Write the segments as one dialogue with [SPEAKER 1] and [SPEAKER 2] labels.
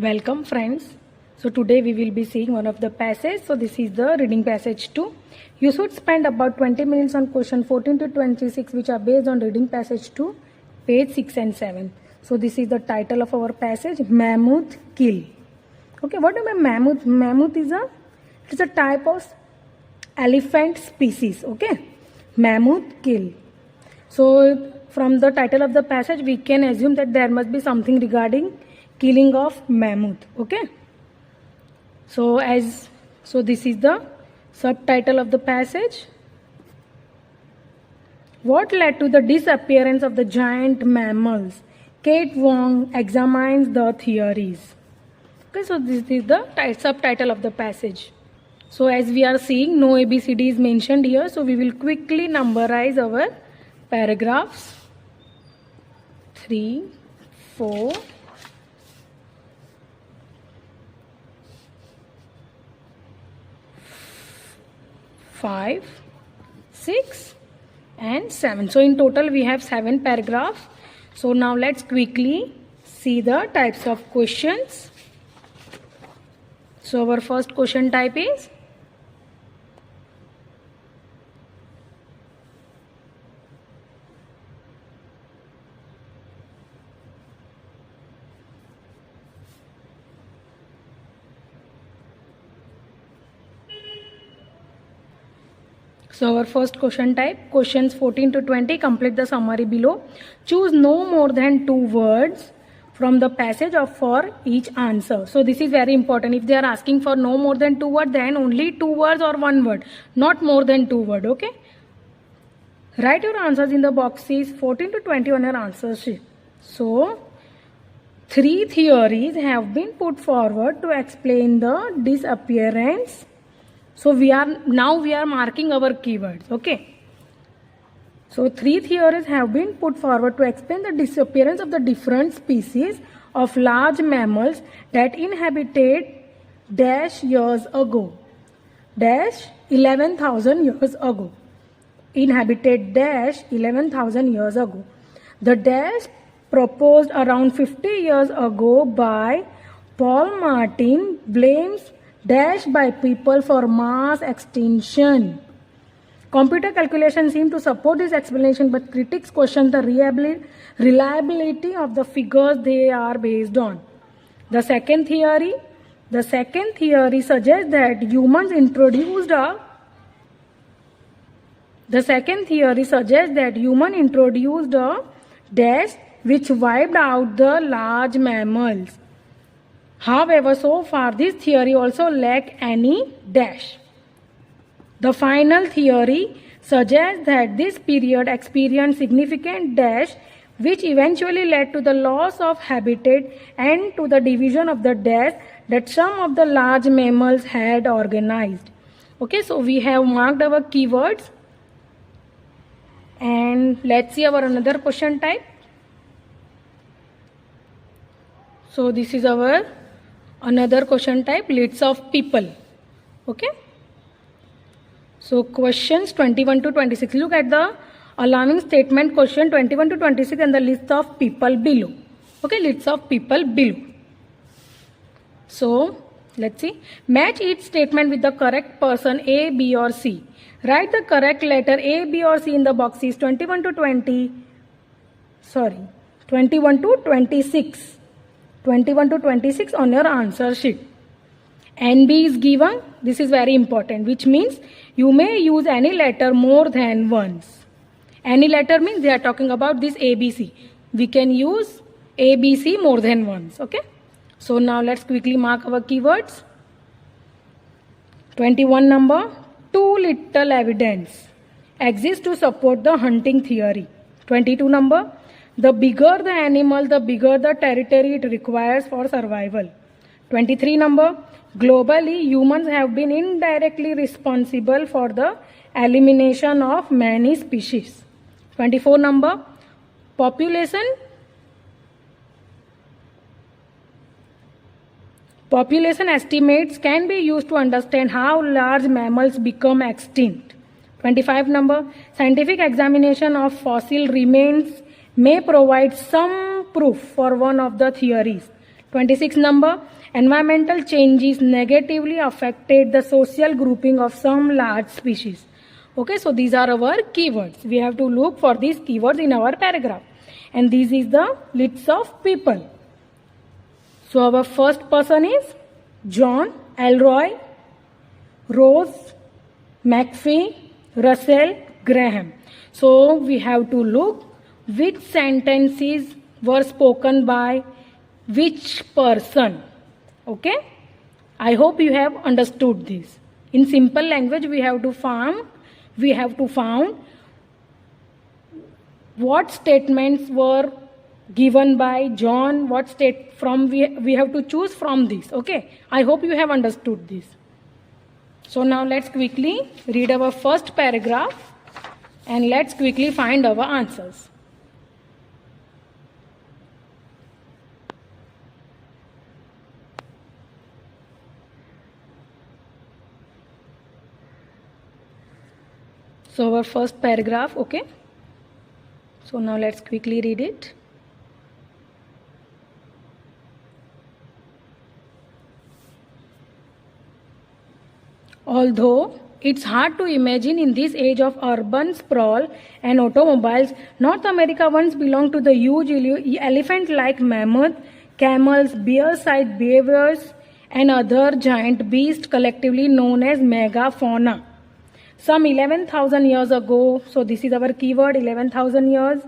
[SPEAKER 1] Welcome friends. So today we will be seeing one of the passages. So this is the reading passage 2. You should spend about 20 minutes on question 14 to 26 which are based on reading passage 2, page 6 and 7. So this is the title of our passage, Mammoth Kill. Okay, what do you mean mammoth? Mammoth is a type of elephant species. Okay, Mammoth Kill. So from the title of the passage we can assume that there must be something regarding killing of mammoth. Okay, so this is the subtitle of the passage. What led to the disappearance of the giant mammals? Kate Wong examines the theories. Okay, so this is the subtitle of the passage. So as we are seeing, no ABCD is mentioned here, so we will quickly numberize our paragraphs. 3, 4, 5, 6 and 7. So in total we have 7 paragraphs. So now let's quickly see the types of questions. So our first question type is question type, questions 14 to 20, complete the summary below. Choose no more than 2 words from the passage or for each answer. So this is very important. If they are asking for no more than 2 words, then only 2 words or 1 word, not more than 2 words. Okay. Write your answers in the boxes 14 to 20 on your answer sheet. So 3 theories have been put forward to explain the disappearance. So we are marking our keywords. Okay. So 3 theories have been put forward to explain the disappearance of the different species of large mammals that inhabited dash years ago. Dash 11,000 years ago. Inhabited dash 11,000 years ago. The dash proposed around 50 years ago by Paul Martin blames dash by people for mass extinction. Computer calculations seem to support this explanation, but critics question the reliability of the figures they are based on. The second theory suggests that humans introduced a dash which wiped out the large mammals. However, so far this theory also lacks any dash. The final theory suggests that this period experienced significant dash which eventually led to the loss of habitat and to the division of the dash that some of the large mammals had organized. Okay, so we have marked our keywords. And let's see our another question type. So this is our another question type, lists of people. Okay. So questions 21 to 26. Look at the allowing statement question 21 to 26 and the list of people below. Okay, lists of people below. So let's see. Match each statement with the correct person A, B or C. Write the correct letter A, B or C in the boxes 21 to 26. 21 to 26 on your answer sheet. NB is given. This is very important, which means you may use any letter more than once. Any letter means they are talking about this ABC. We can use ABC more than once. Okay. So now let's quickly mark our keywords. 21 number, too little evidence exists to support the hunting theory. 22 number, the bigger the animal, the bigger the territory it requires for survival. 23 number, globally humans have been indirectly responsible for the elimination of many species. 24 number, population estimates can be used to understand how large mammals become extinct. 25 number, scientific examination of fossil remains may provide some proof for one of the theories. 26 number, environmental changes negatively affected the social grouping of some large species. Okay, so these are our keywords. We have to look for these keywords in our paragraph. And this is the list of people. So our first person is John, Elroy, Rose, McPhee, Russell, Graham. So we have to look which sentences were spoken by which person. Okay, I hope you have understood this. In simple language, we have to find what statements were given by John, what state from we have to choose from this. Okay, I hope you have understood this. So now let's quickly read our first paragraph and let's quickly find our answers. So our first paragraph, okay. So now let's quickly read it. Although it's hard to imagine in this age of urban sprawl and automobiles, North America once belonged to the huge elephant-like mammoth, camels, bear-sized beavers, and other giant beasts collectively known as megafauna. Some 11,000 years ago, so this is our keyword, 11,000 years.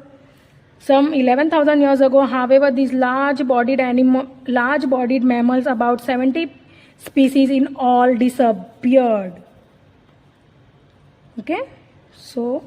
[SPEAKER 1] Some 11,000 years ago, however, these large-bodied mammals, about 70 species in all, disappeared. Okay, so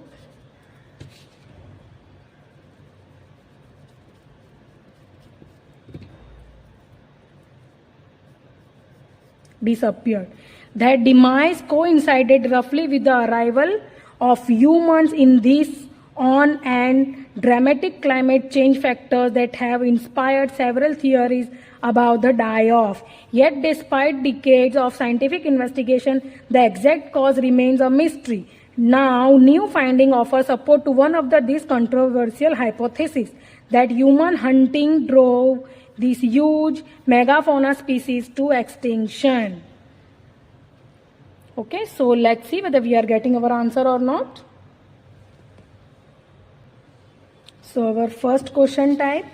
[SPEAKER 1] disappeared. That demise coincided roughly with the arrival of humans in this on and dramatic climate change factors that have inspired several theories about the die-off. Yet despite decades of scientific investigation, the exact cause remains a mystery. Now, new findings offer support to one of these controversial hypotheses, that human hunting drove these huge megafauna species to extinction. Okay, so let's see whether we are getting our answer or not. So our first question type.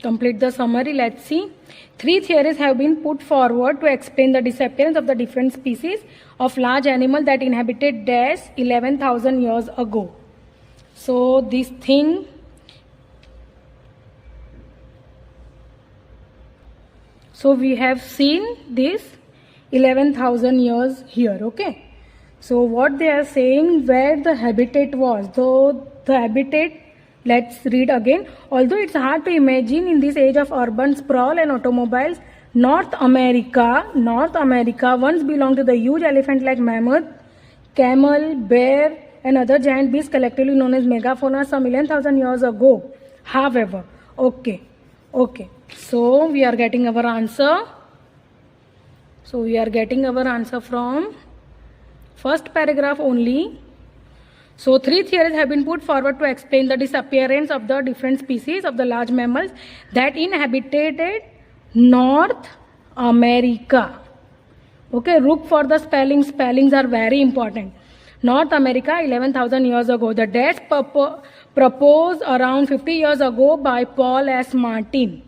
[SPEAKER 1] Complete the summary. Let's see. 3 theories have been put forward to explain the disappearance of the different species of large animal that inhabited dash 11,000 years ago. So this thing, so we have seen this 11,000 years here. Okay, so what they are saying, where the habitat was, so the habitat, let's read again. Although it's hard to imagine in this age of urban sprawl and automobiles, North America once belonged to the huge elephant-like mammoth, camel, bear, and other giant beasts collectively known as megafauna some 11,000 years ago. However, okay, so we are getting our answer. So we are getting our answer from first paragraph only. So 3 theories have been put forward to explain the disappearance of the different species of the large mammals that inhabited North America. Okay, look for the spellings. Spellings are very important. North America 11,000 years ago. The dates proposed around 50 years ago by Paul S. Martin.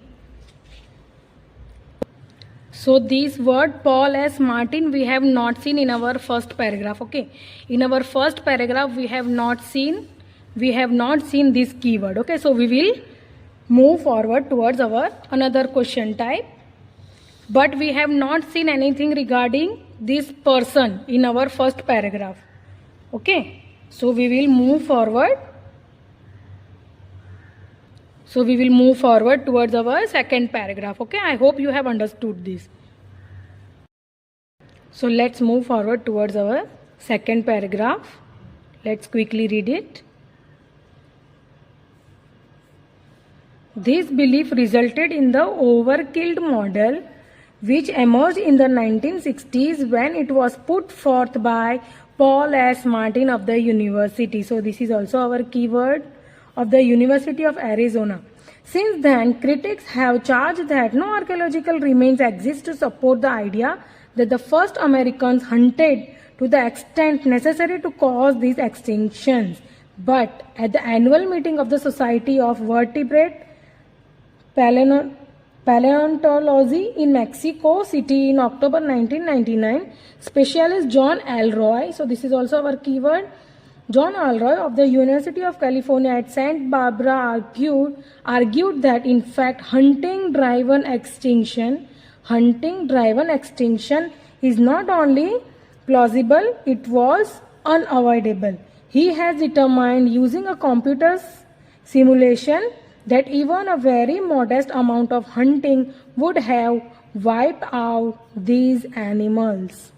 [SPEAKER 1] So this word Paul S. Martin we have not seen in our first paragraph. Okay, in our first paragraph we have not seen this keyword. Okay, so we will move forward towards our another question type, but we have not seen anything regarding this person in our first paragraph. Okay, so we will move forward. So we will move forward towards our second paragraph. Okay, I hope you have understood this. So let's move forward towards our second paragraph. Let's quickly read it. This belief resulted in the overkilled model, which emerged in the 1960s when it was put forth by Paul S. Martin of the university. So this is also our keyword, of the University of Arizona. Since then, critics have charged that no archaeological remains exist to support the idea that the first Americans hunted to the extent necessary to cause these extinctions. But at the annual meeting of the Society of Vertebrate Paleontology in Mexico City in October 1999, specialist John Elroy, so this is also our keyword, John Elroy of the University of California at Santa Barbara argued that in fact hunting-driven extinction is not only plausible, it was unavoidable. He has determined using a computer simulation that even a very modest amount of hunting would have wiped out these animals.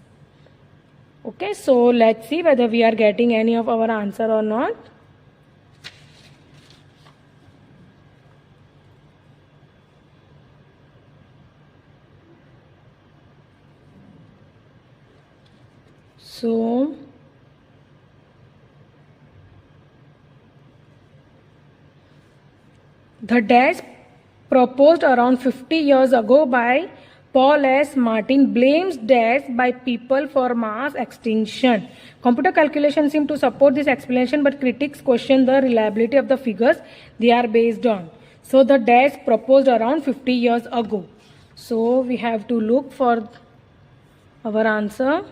[SPEAKER 1] Okay, so let's see whether we are getting any of our answer or not. So the dash proposed around 50 years ago by Paul S. Martin blames deaths by people for mass extinction. Computer calculations seem to support this explanation, but critics question the reliability of the figures they are based on. So the dash proposed around 50 years ago. So we have to look for our answer.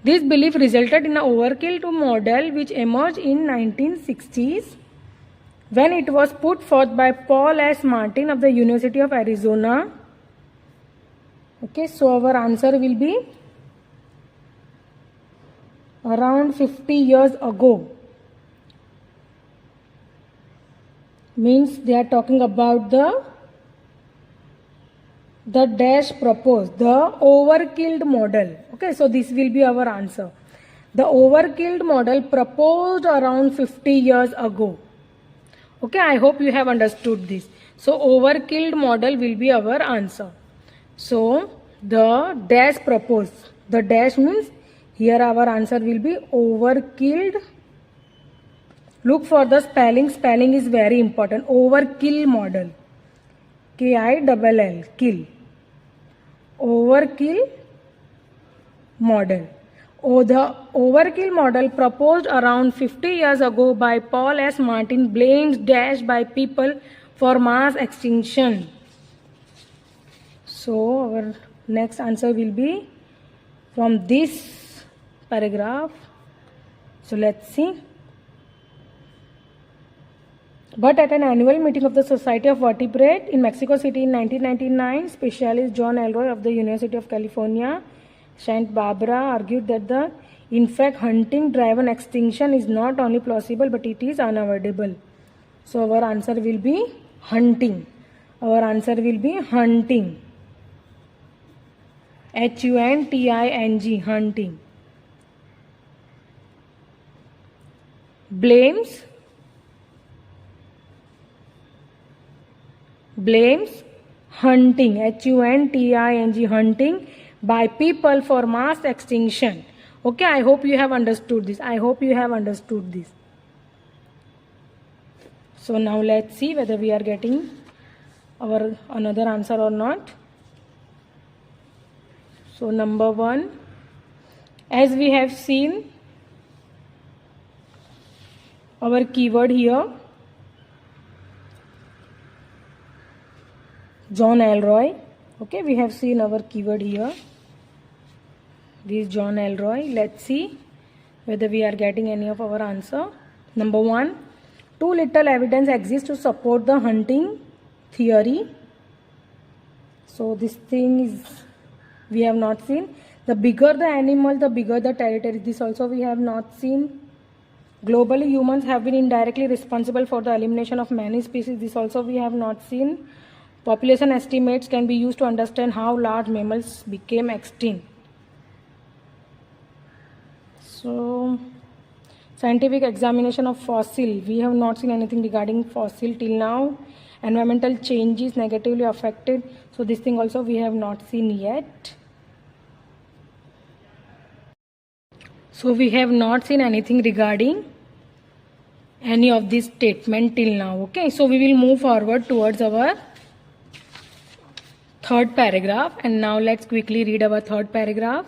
[SPEAKER 1] This belief resulted in an overkill to model which emerged in 1960s when it was put forth by Paul S. Martin of the University of Arizona. Okay, so our answer will be around 50 years ago. Means they are talking about the dash proposed, the overkilled model. Okay, so this will be our answer. The overkilled model proposed around 50 years ago. Okay, I hope you have understood this. So overkilled model will be our answer. So the dash proposed, the dash means here our answer will be overkilled. Look for the spelling. Spelling is very important. Overkill model. K-I-double-L, kill. Overkill model. The overkill model proposed around 50 years ago by Paul S. Martin blames dash by people for mass extinction. So our next answer will be from this paragraph. So let's see. But at an annual meeting of the Society of Vertebrate in Mexico City in 1999, specialist John Elroy of the University of California, Santa Barbara argued that in fact hunting-driven extinction is not only plausible but it is unavoidable. So our answer will be hunting. Our answer will be hunting. Hunting, hunting. Blames hunting, hunting, hunting by people for mass extinction. Okay, I hope you have understood this. So now let's see whether we are getting our another answer or not. So number 1, as we have seen our keyword here, John Elroy. Okay, we have seen our keyword here. This is John Elroy. Let's see whether we are getting any of our answer. Number 1, too little evidence exists to support the hunting theory. So this thing is we have not seen. The bigger the animal, the bigger the territory. This also we have not seen. Globally, humans have been indirectly responsible for the elimination of many species. This also we have not seen. Population estimates can be used to understand how large mammals became extinct. So, scientific examination of fossil. We have not seen anything regarding fossil till now. environmental changes negatively affected. So this thing also we have not seen yet. So we have not seen anything regarding any of this statement till now. Okay, so we will move forward towards our third paragraph, and now let's quickly read our third paragraph.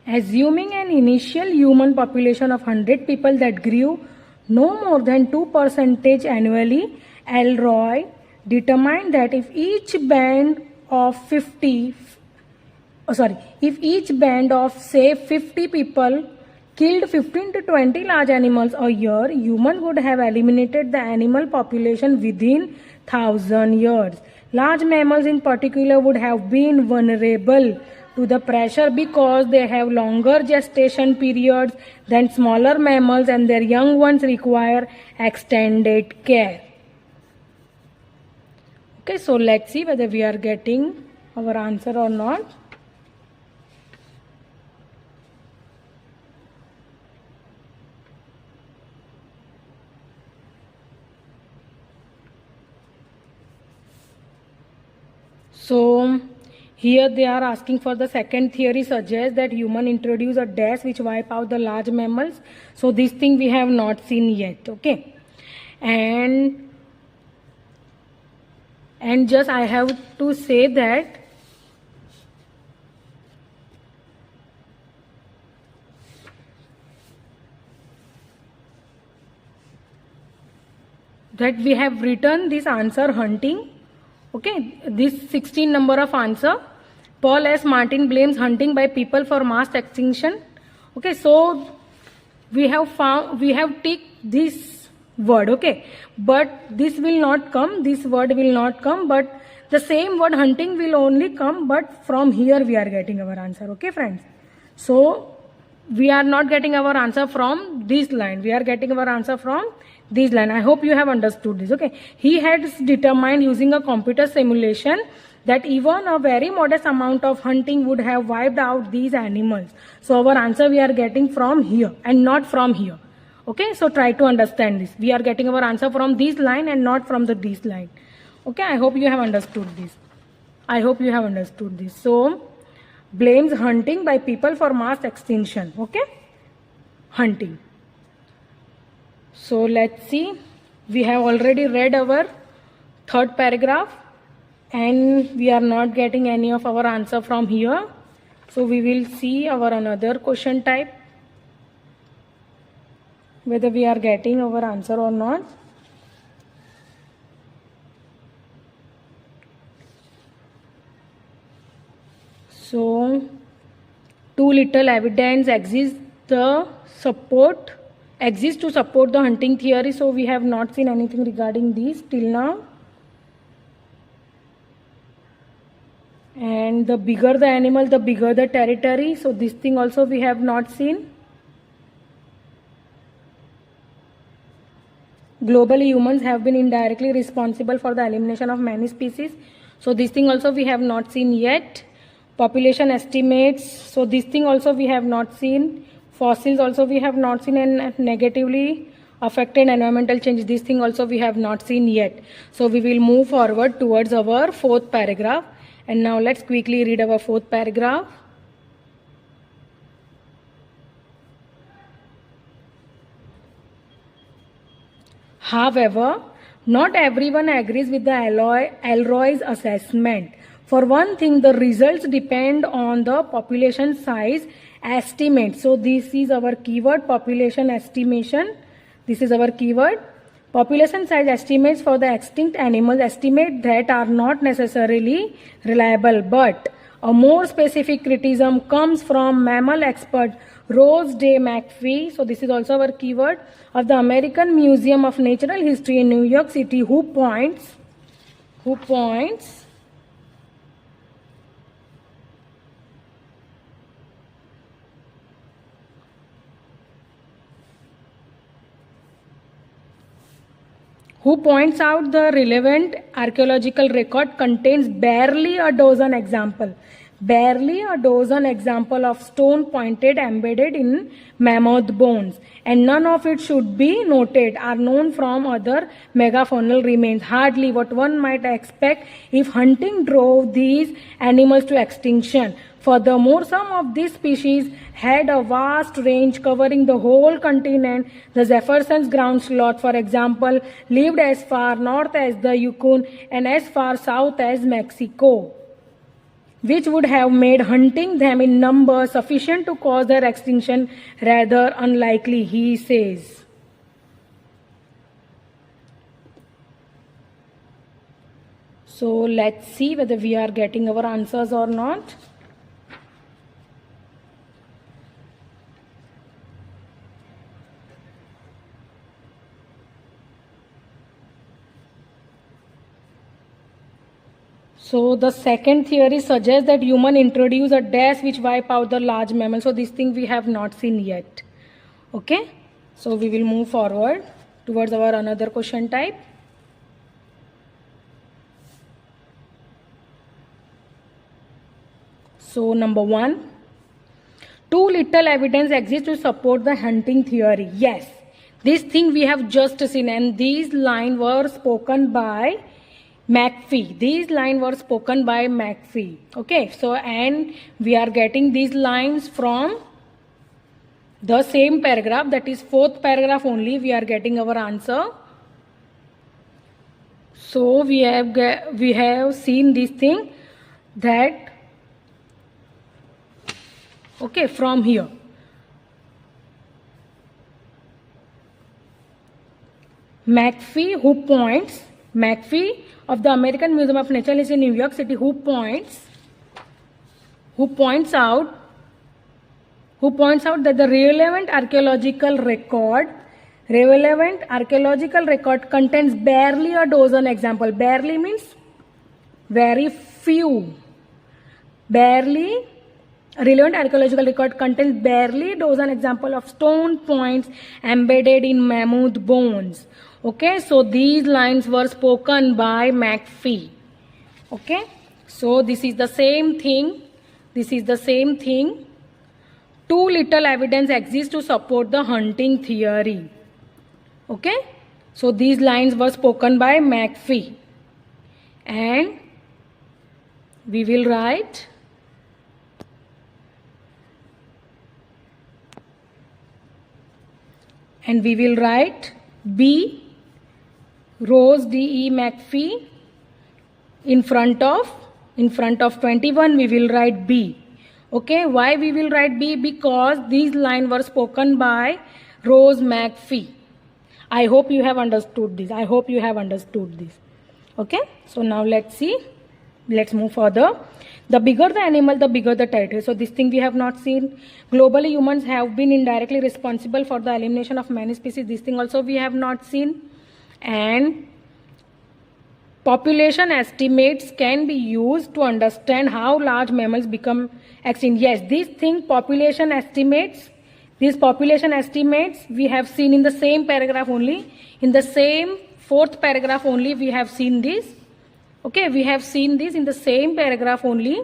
[SPEAKER 1] Assuming an initial human population of 100 people that grew no more than 2% annually, Elroy determined that if each band of say 50 people killed 15 to 20 large animals a year, humans would have eliminated the animal population within 1,000 years. Large mammals in particular would have been vulnerable to the pressure because they have longer gestation periods than smaller mammals, and their young ones require extended care. Okay, so let's see whether we are getting our answer or not. So here they are asking for the second theory suggests that human introduce a dash which wipe out the large mammals. So this thing we have not seen yet. Okay, and just I have to say that we have written this answer hunting. Okay, this 16 number of answer. Paul S. Martin blames hunting by people for mass extinction. Okay, so we have ticked this word. Okay, but this will not come, this word will not come, but the same word hunting will only come, but from here we are getting our answer. Okay, friends. So we are not getting our answer from this line, we are getting our answer from this line. I hope you have understood this. Okay, he has determined using a computer simulation that even a very modest amount of hunting would have wiped out these animals. So our answer we are getting from here and not from here. Okay, so try to understand this. We are getting our answer from this line and not from this line. Okay, I hope you have understood this. I hope you have understood this. So blames hunting by people for mass extinction. Okay, hunting. So let's see, we have already read our third paragraph and we are not getting any of our answer from here. So we will see our another question type, whether we are getting our answer or not. So too little evidence exists to support the hunting theory. So we have not seen anything regarding this till now. And the bigger the animal, the bigger the territory. So this thing also we have not seen. Globally, humans have been indirectly responsible for the elimination of many species. So this thing also we have not seen yet. Population estimates. So this thing also we have not seen. Fossils also we have not seen, and negatively affected environmental change. This thing also we have not seen yet. So we will move forward towards our fourth paragraph. And now let's quickly read our fourth paragraph. However, not everyone agrees with the Elroy's assessment. For one thing, the results depend on the population size estimate. So this is our keyword, population estimation. This is our keyword. Population size estimates for the extinct animals estimate that are not necessarily reliable, but a more specific criticism comes from mammal expert Rose Day McPhee. So this is also our keyword, of the American Museum of Natural History in New York City, who points out the relevant archaeological record contains barely a dozen examples. barely a dozen example of stone pointed embedded in mammoth bones, and none of it should be noted are known from other megafaunal remains. Hardly what one might expect if hunting drove these animals to extinction. Furthermore, some of these species had a vast range covering the whole continent. The Jefferson's ground sloth, for example, lived as far north as the Yukon and as far south as Mexico, which would have made hunting them in number sufficient to cause their extinction rather unlikely, he says. So let's see whether we are getting our answers or not. So the second theory suggests that human introduce a dash which wipe out the large mammal. So this thing we have not seen yet. Okay. So we will move forward towards our another question type. So number 1, too little evidence exists to support the hunting theory. Yes, this thing we have just seen, and these lines were spoken by McPhee. These lines were spoken by McPhee. Okay, so and we are getting these lines from the same paragraph, that is 4th paragraph only. We are getting our answer. So we have seen this thing that okay from here. McPhee of the American Museum of Natural History in New York City, who points out that the relevant archaeological record contains barely a dozen examples. Barely means very few. Relevant archaeological record contains barely a dozen examples of stone points embedded in mammoth bones. Okay, so these lines were spoken by McPhee. Okay, so this is the same thing. Too little evidence exists to support the hunting theory. Okay, so these lines were spoken by McPhee, and we will write B. Rose D.E. McPhee. In front of 21 we will write B. Okay, why we will write B? Because these lines were spoken by Rose McPhee. I hope you have understood this. Okay, so now let's move further. The bigger the animal, the bigger the territory. So this thing we have not seen. Globally, humans have been indirectly responsible for the elimination of many species. This thing also we have not seen. And population estimates can be used to understand how large mammals become extinct. Yes, these population estimates we have seen in the same paragraph only. In the same 4th paragraph only we have seen this. Okay, we have seen this in the same paragraph only.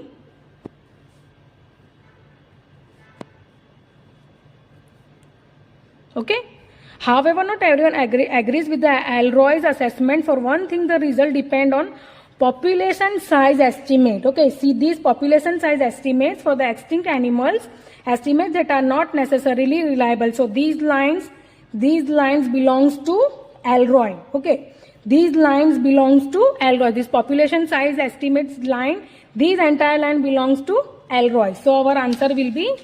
[SPEAKER 1] Okay. However, not everyone agrees with the Elroy's assessment. For one thing, the result depend on population size estimate. Okay, see these population size estimates for the extinct animals, estimates that are not necessarily reliable. So these lines belongs to Elroy. Okay, these lines belongs to Elroy. This population size estimates line, this entire line belongs to Elroy. So our answer will be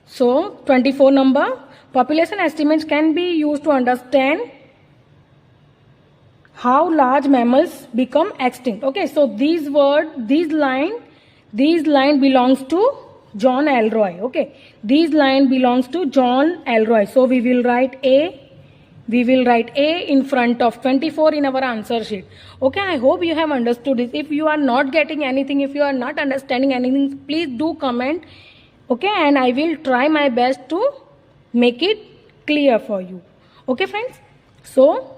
[SPEAKER 1] so 24 number. Population estimates can be used to understand how large mammals become extinct. Okay, so these line belongs to John Elroy. Okay, these line belongs to John Elroy. So we will write A in front of 24 in our answer sheet. Okay, I hope you have understood this. If you are not getting anything, if you are not understanding anything, please do comment. Okay, and I will try my best to make it clear for you. Okay, friends. So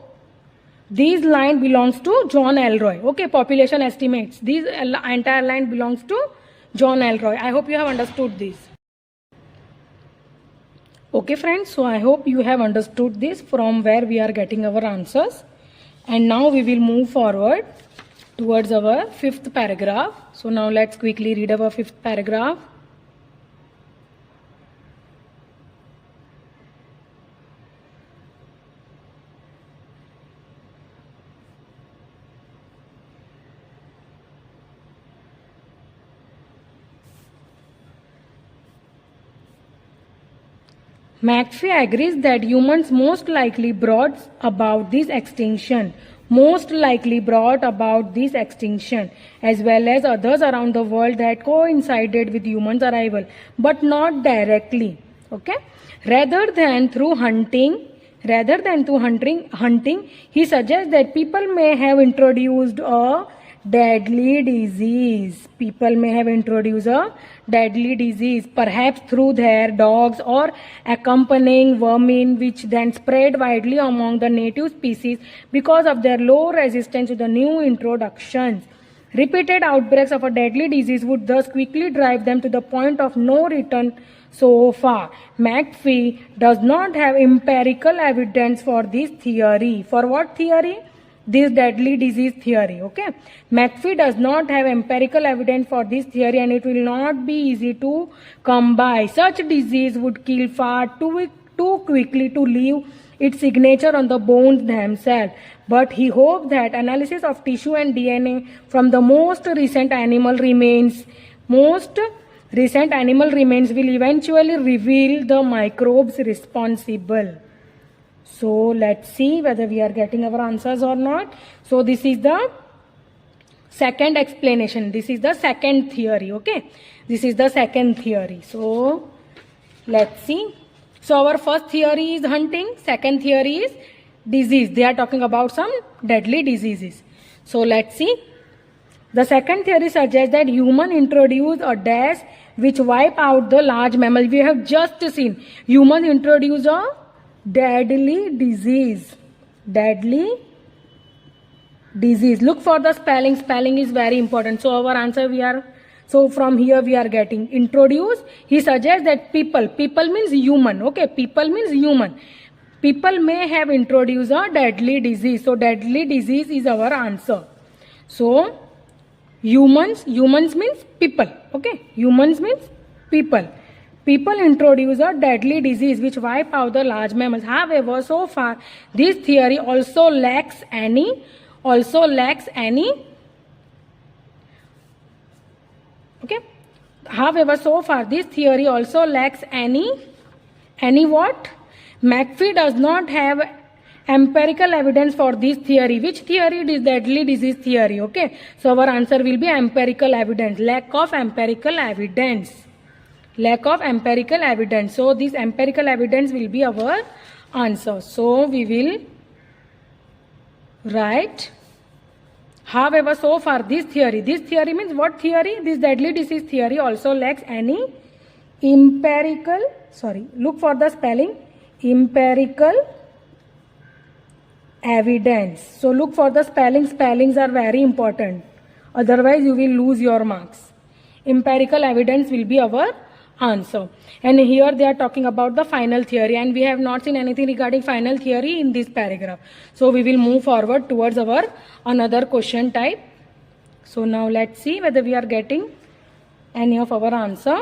[SPEAKER 1] this line belongs to John Elroy. Okay, population estimates. This entire line belongs to John Elroy. I hope you have understood this. Okay, friends. So I hope you have understood this from where we are getting our answers. And now we will move forward towards our fifth paragraph. So now let's quickly read our fifth paragraph. McAfee agrees that humans most likely brought about this extinction, as well as others around the world that coincided with humans' arrival, but not directly. Okay, rather than through hunting, he suggests that people may have introduced a deadly disease. Perhaps through their dogs or accompanying vermin, which then spread widely among the native species because of their low resistance to the new introductions. Repeated outbreaks of a deadly disease would thus quickly drive them to the point of no return. So far, McAfee does not have empirical evidence for this theory. For what theory? This deadly disease theory. Okay, McAfee does not have empirical evidence for this theory, and it will not be easy to come by. Such disease would kill far too quickly to leave its signature on the bones themselves. But he hoped that analysis of tissue and DNA from the most recent animal remains will eventually reveal the microbes responsible. So let's see whether we are getting our answers or not. So this is the second explanation. This is the second theory. Okay, this is the second theory. So let's see. So our first theory is hunting. Second theory is disease. They are talking about some deadly diseases. So let's see. The second theory suggests that human introduced a disease which wipe out the large mammals. We have just seen humans introduce a deadly disease. Look for the spelling. Spelling is very important. So our answer from here we are getting introduce. He suggests that people means human. Okay, people means human. People may have introduced a deadly disease. So deadly disease is our answer. So humans means people. Okay, humans means people. People introduce a deadly disease which wipe out the large mammals. However, so far this theory also lacks any. Okay. However, so far this theory also lacks any what? McAfee does not have empirical evidence for this theory. Which theory? This deadly disease theory. Okay. So our answer will be empirical evidence. Lack of empirical evidence. So this empirical evidence will be our answer. So we will write. However, so far this theory means what theory? This deadly disease theory also lacks any empirical. Look for the spelling. Empirical evidence. So look for the spelling. Spellings are very important. Otherwise you will lose your marks. Empirical evidence will be our answer. And here they are talking about the final theory, and we have not seen anything regarding final theory in this paragraph. So we will move forward towards our another question type. So now let's see whether we are getting any of our answer.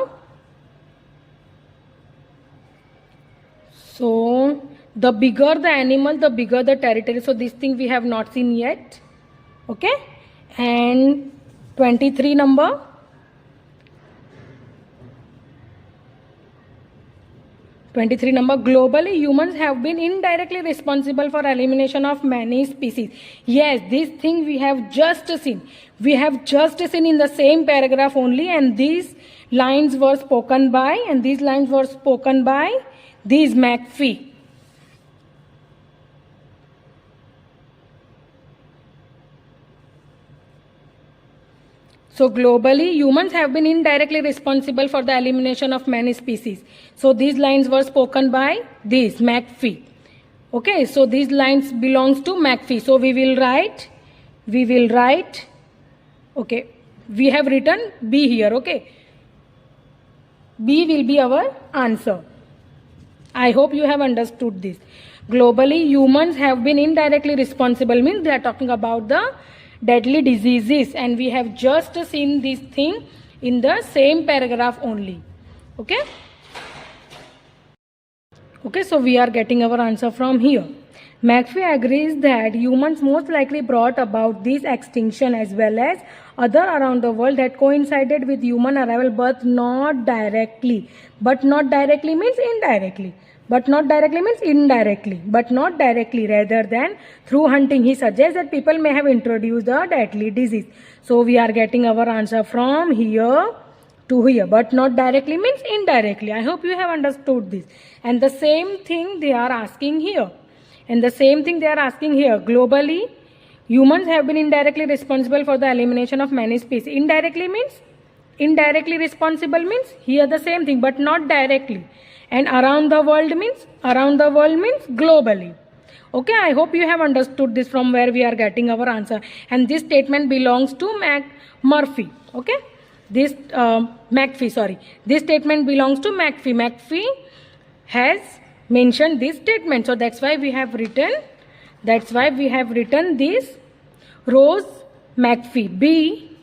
[SPEAKER 1] So the bigger the animal, the bigger the territory. So this thing we have not seen yet. Okay, and 23 number. Globally, humans have been indirectly responsible for elimination of many species. Yes, this thing we have just seen. In the same paragraph only, and these lines were spoken by, these McAfee. So globally, humans have been indirectly responsible for the elimination of many species. So these lines were spoken by this McAfee. Okay, so these lines belongs to McAfee. So we will write, okay, we have written B here, okay. B will be our answer. I hope you have understood this. Globally, humans have been indirectly responsible, means they are talking about the deadly diseases, and we have just seen this thing in the same paragraph only. Okay. Okay, so we are getting our answer from here. McAfee agrees that humans most likely brought about this extinction as well as other around the world that coincided with human arrival, but not directly. But not directly means indirectly. But not directly means indirectly. But not directly, rather than through hunting. He suggests that people may have introduced a deadly disease. So we are getting our answer from here to here, but not directly means indirectly. I hope you have understood this. And the same thing they are asking here. Globally, humans have been indirectly responsible for the elimination of many species. Indirectly responsible means here the same thing, but not directly. And around the world means globally. Okay, I hope you have understood this, from where we are getting our answer. And this statement belongs to McAfee. Okay. This statement belongs to McAfee. McAfee has mentioned this statement, so that's why we have written this Rose McAfee, B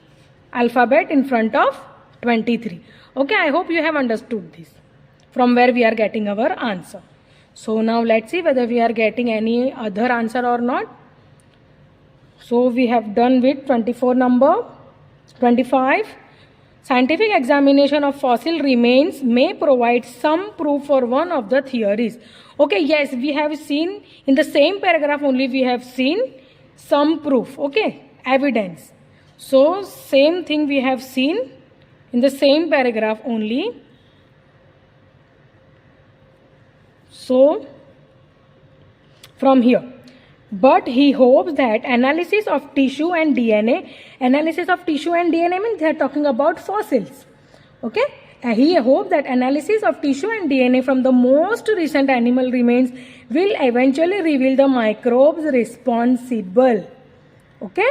[SPEAKER 1] alphabet in front of 23. Okay, I hope you have understood this, from where we are getting our answer. So now let's see whether we are getting any other answer or not. So we have done with 24 number. 25. Scientific examination of fossil remains may provide some proof for one of the theories. Okay, yes, we have seen in the same paragraph only, we have seen some proof, okay, evidence. So same thing we have seen in the same paragraph only. So from here, but he hopes that analysis of tissue and DNA means they are talking about fossils. Okay, and he hopes that analysis of tissue and DNA from the most recent animal remains will eventually reveal the microbes responsible. Okay.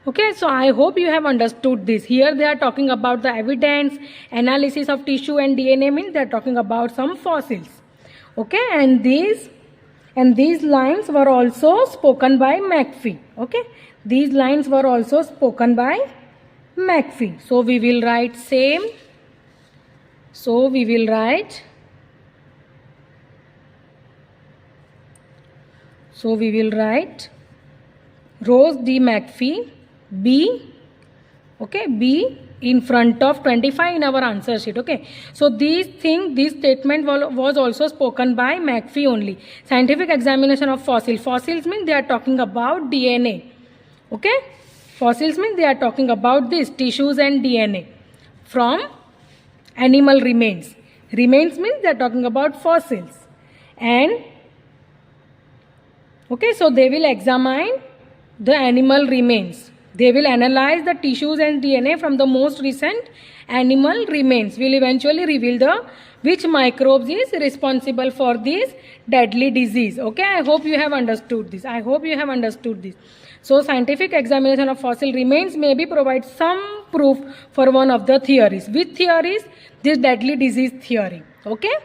[SPEAKER 1] Okay, so I hope you have understood this. Here they are talking about the evidence, analysis of tissue and DNA means they are talking about some fossils. Okay, and these lines were also spoken by McAfee. Okay, these lines were also spoken by McAfee. So we will write same. So we will write. Rose D. McAfee, B, okay, B in front of 25 in our answer sheet. Okay, so this statement was also spoken by McAfee only. Scientific examination of fossils means they are talking about DNA. Okay, fossils means they are talking about this tissues and DNA from animal remains. Remains means they are talking about fossils. And okay, so they will examine the animal remains. They will analyze the tissues and DNA from the most recent animal remains. Will eventually reveal which microbes is responsible for this deadly disease. Okay, I hope you have understood this. So scientific examination of fossil remains maybe provide some proof for one of the theories. Which theories? This deadly disease theory. Okay.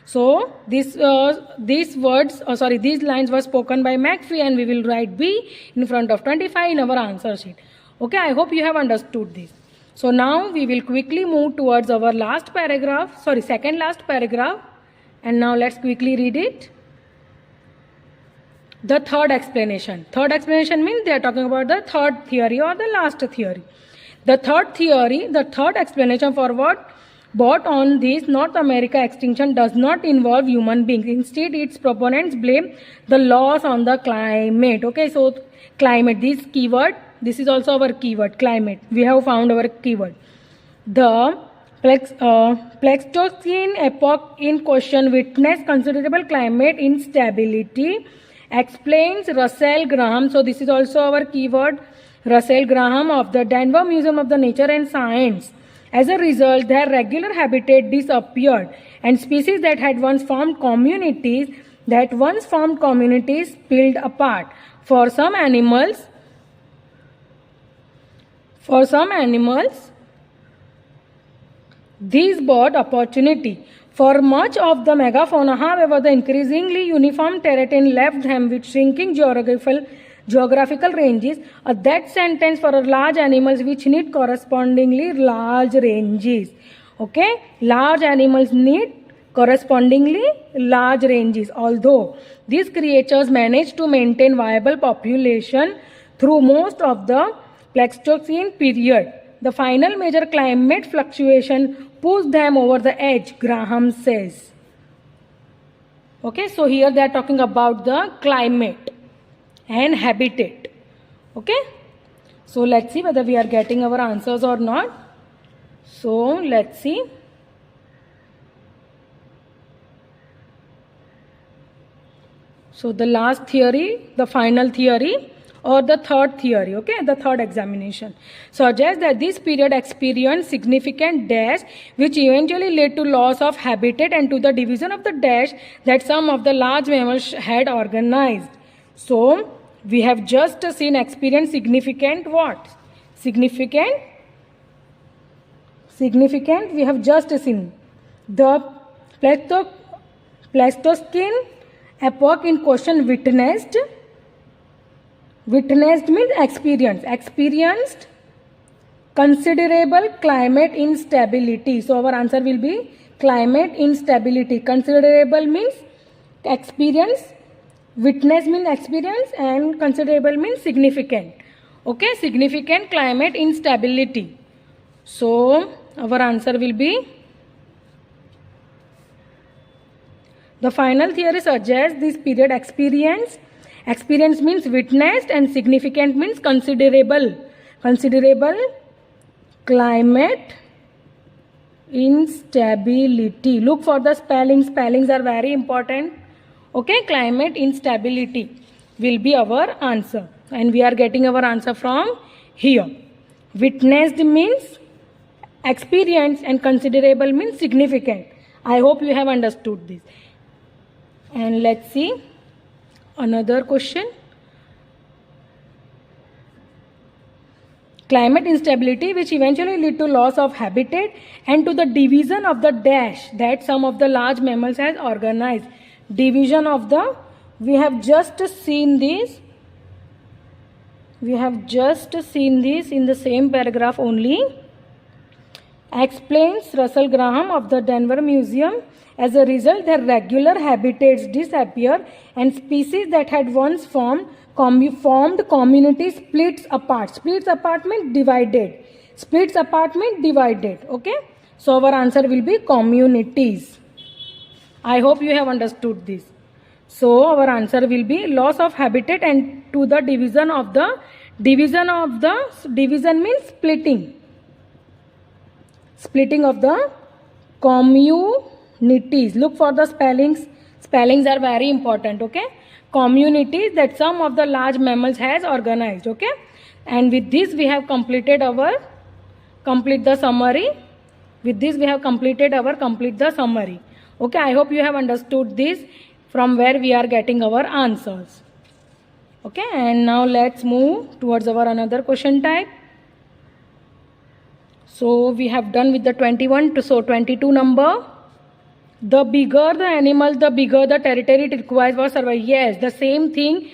[SPEAKER 1] So these lines were spoken by McAfee, and we will write B in front of 25 in our answer sheet. Okay, I hope you have understood this. So now we will quickly move towards our second last paragraph, and now let's quickly read it. The third explanation. Third explanation means they are talking about the third theory or the last theory. The third explanation for what brought on this North America extinction does not involve human beings. Instead, its proponents blame the loss on the climate. Okay, so climate, this keyword, this is also our keyword, climate. We have found our keyword. The Pleistocene epoch in question witnessed considerable climate instability, explains Russell Graham. So this is also our keyword, Russell Graham of the Denver Museum of the Nature and Science. As a result, their regular habitat disappeared, and species that had once formed communities split apart. For some animals, these brought opportunity. For much of the megafauna, however, the increasingly uniform terrain left them with shrinking geographical ranges. A death sentence for large animals which need correspondingly large ranges. Okay, large animals need correspondingly large ranges. Although these creatures managed to maintain viable population through most of the Pleistocene period, the final major climate fluctuation pushed them over the edge, Graham says. Okay, so here they are talking about the climate and habitat. Okay, so let's see whether we are getting our answers or not. So let's see. So the last theory, the final theory, or the third theory, okay, the third examination, suggests that this period experienced significant dash which eventually led to loss of habitat and to the division of the dash that some of the large mammals had organized. So we have just seen experience significant what? Significant, we have just seen the Pleistocene epoch in question witnessed means experienced considerable climate instability. So our answer will be climate instability. Considerable means experience, witness means experience, and considerable means significant. Okay, significant climate instability. So our answer will be, the final theory suggests this period experience means witnessed and significant means considerable climate instability. Look for the spellings are very important. Okay, climate instability will be our answer, and we are getting our answer from here. Witnessed means experience and considerable means significant. I hope you have understood this. And let's see another question. Climate instability which eventually lead to loss of habitat and to the division of the dash that some of the large mammals has organized. Division of the, we have just seen this in the same paragraph only. Explains Russell Graham of the Denver Museum. As a result, their regular habitats disappear and species that had once formed community splits apart. Splits apart means divided. Okay. So our answer will be communities. I hope you have understood this. So our answer will be loss of habitat and to the division means splitting. Splitting of the communities. Look for the spellings. Spellings are very important. Okay. Communities that some of the large mammals has organized. Okay. And with this we have completed our complete the summary. Okay. I hope you have understood this, from where we are getting our answers. Okay. And now let's move towards our another question type. So we have done with the 21 to 22 number. The bigger the animal, the bigger the territory it requires for survival. Yes, the same thing.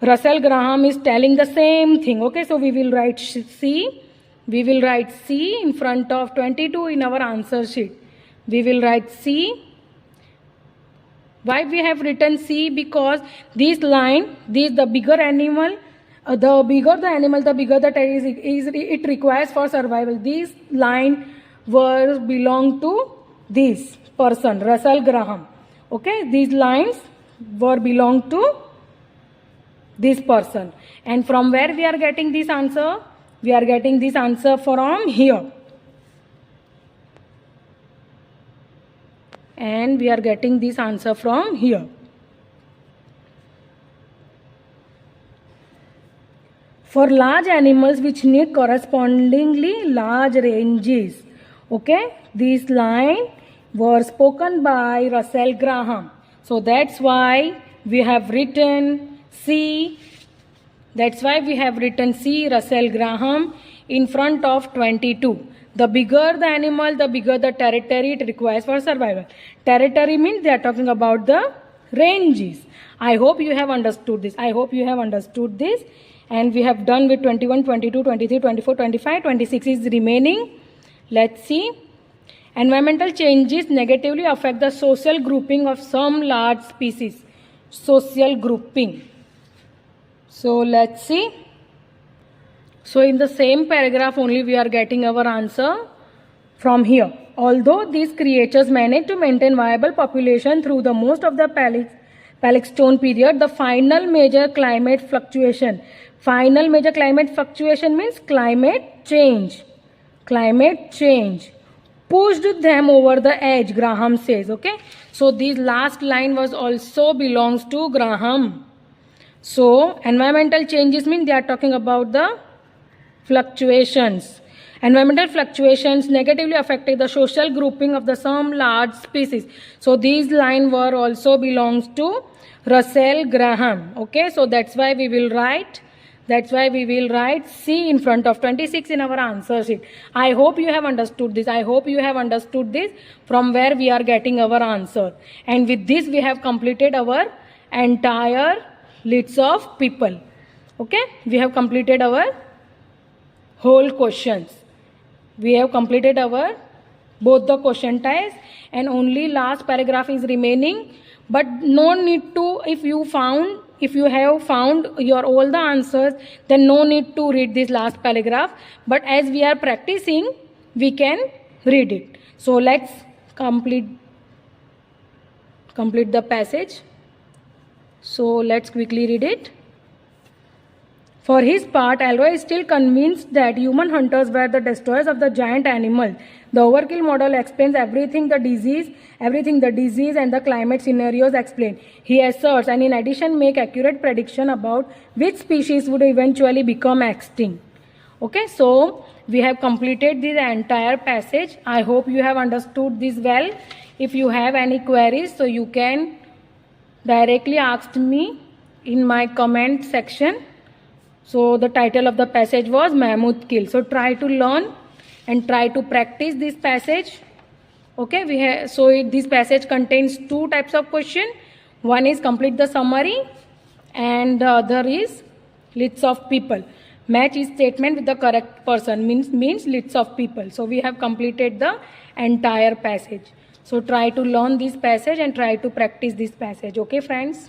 [SPEAKER 1] Russell Graham is telling the same thing. Okay, so we will write C. We will write C in front of 22 in our answer sheet. We will write C. Why we have written C? Because this line, the bigger animal, the bigger the animal, the bigger the territory it requires for survival. This line was belong to this person, Russell Graham. Okay, these lines were belong to this person. And from where we are getting this answer? We are getting this answer from here. And we are getting this answer from here. for large animals which need correspondingly large ranges. Okay, this line was spoken by Russell Graham. So that's why we have written C. That's why we have written C, Russell Graham, in front of 22. The bigger the animal, the bigger the territory it requires for survival. Territory means they are talking about the ranges. I hope you have understood this. I hope you have understood this. And we have done with 21, 22, 23, 24, 25, 26 is remaining. Let's see. Environmental changes negatively affect the social grouping of some large species. Social grouping. So let's see. So in the same paragraph only we are getting our answer from here. Although these creatures manage to maintain viable population through the most of the Paleocene period, the final major climate fluctuation. Final major climate fluctuation means climate change. Climate change pushed them over the edge, Graham says. Okay. So this last line was also belongs to Graham. So environmental changes mean they are talking about the fluctuations. Environmental fluctuations negatively affected the social grouping of the some large species. So these line were also belongs to Russell Graham. Okay, so that's why we will write. That's why we will write C in front of 26 in our answer sheet. I hope you have understood this. I hope you have understood this from where we are getting our answer. And with this we have completed our entire lists of people. Okay, we have completed our whole questions. We have completed our both the question types and only last paragraph is remaining. But no need to, if you have found your all the answers, then no need to read this last paragraph. But as we are practicing, we can read it. So let's complete the passage. So let's quickly read it. For his part, Elroy is still convinced that human hunters were the destroyers of the giant animal. The overkill model explains everything the disease and the climate scenarios explain. He asserts and in addition make accurate prediction about which species would eventually become extinct. Okay, so we have completed this entire passage. I hope you have understood this well. If you have any queries, so you can directly ask me in my comment section. So the title of the passage was Mammoth Kill. So try to learn and try to practice this passage. Okay, this passage contains two types of question. One is complete the summary and the other is lists of people. Match each statement with the correct person means lists of people. So we have completed the entire passage. So try to learn this passage and try to practice this passage. Okay, friends.